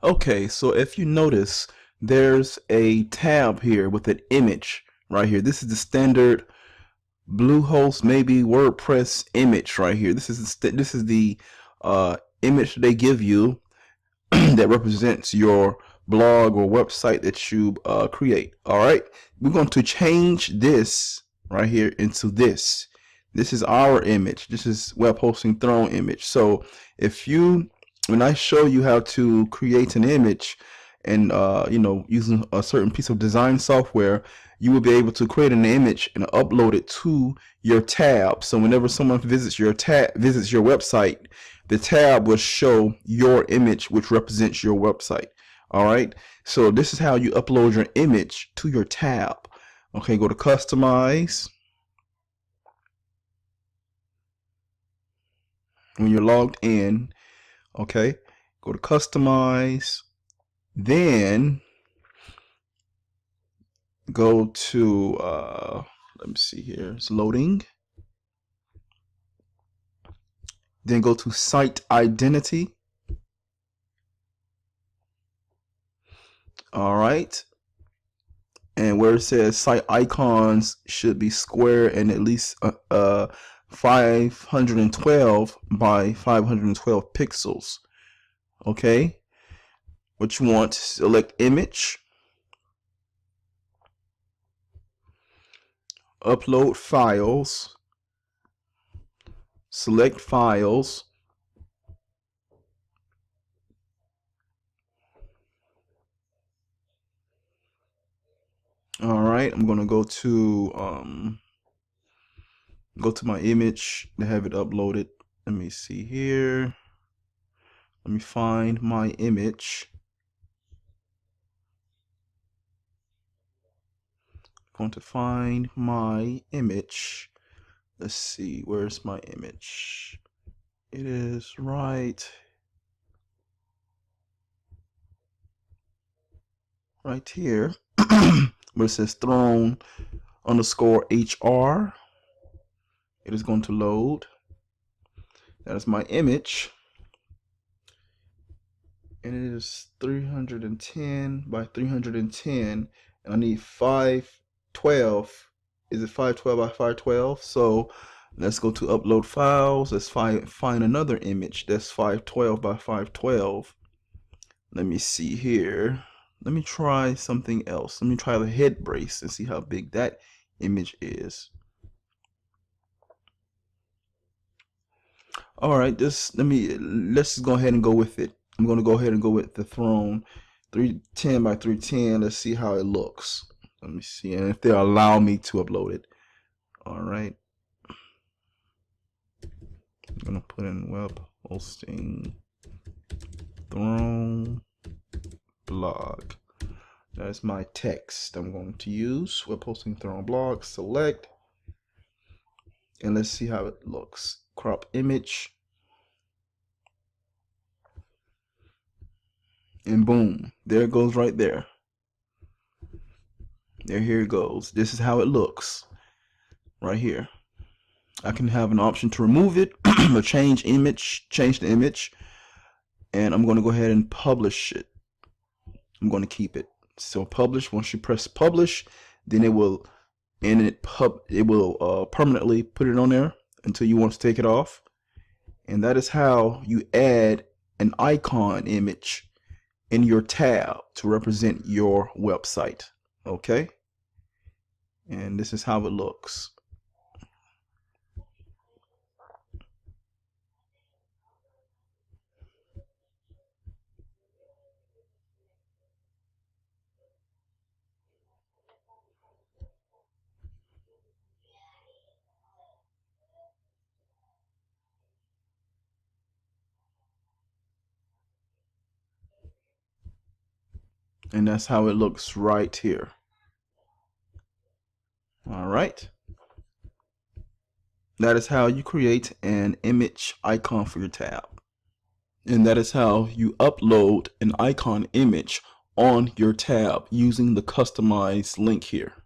Okay, so if you notice, there's a tab here with an image right here. This is the standard Bluehost, maybe WordPress image right here. This is the image they give you that represents your blog or website that you create. All right, we're going to change this right here into this. This is our image. This is Web Hosting Throne image. So when I show you how to create an image and using a certain piece of design software, you will be able to create an image and upload it to your tab. So whenever someone visits your website, the tab will show your image, which represents your website. All right, so this is how you upload your image to your tab. Okay, go to customize. When you're logged in, okay, go to customize, then go to let me see here, it's loading. Then go to site identity. All right, and where it says site icons should be square and at least 512 by 512 pixels. Okay, what you want, select image, upload files, select files, all right, I'm gonna go to my image to have it uploaded. Let me see here, let me find my image. Going to find my image. Let's see, where's my image? It is right here where it says throne underscore HR. It is going to load. That is my image, and it is 310 by 310, and I need 512. Is it 512 by 512? So let's go to upload files. Let's find another image that's 512 by 512. Let me see here. Let me try something else. Let me try the head brace and see how big that image is. All right, let's just go ahead and go with it. I'm going to go ahead and go with the throne 310 by 310. Let's see how it looks. Let me see, and if they allow me to upload it. All right, I'm going to put in web hosting throne blog. That's my text I'm going to use. Web hosting throne blog, select, and let's see how it looks. Crop image, and boom, there it goes right there. Here it goes. This is how it looks right here. I can have an option to remove it or change the image, and I'm going to go ahead and publish it. I'm going to keep it. So publish. Once you press publish, then it will permanently put it on there until you want to take it off. And that is how you add an icon image in your tab to represent your website. Okay, and this is how it looks. And that's how it looks right here. All right, that is how you create an image icon for your tab, and that is how you upload an icon image on your tab using the customized link here.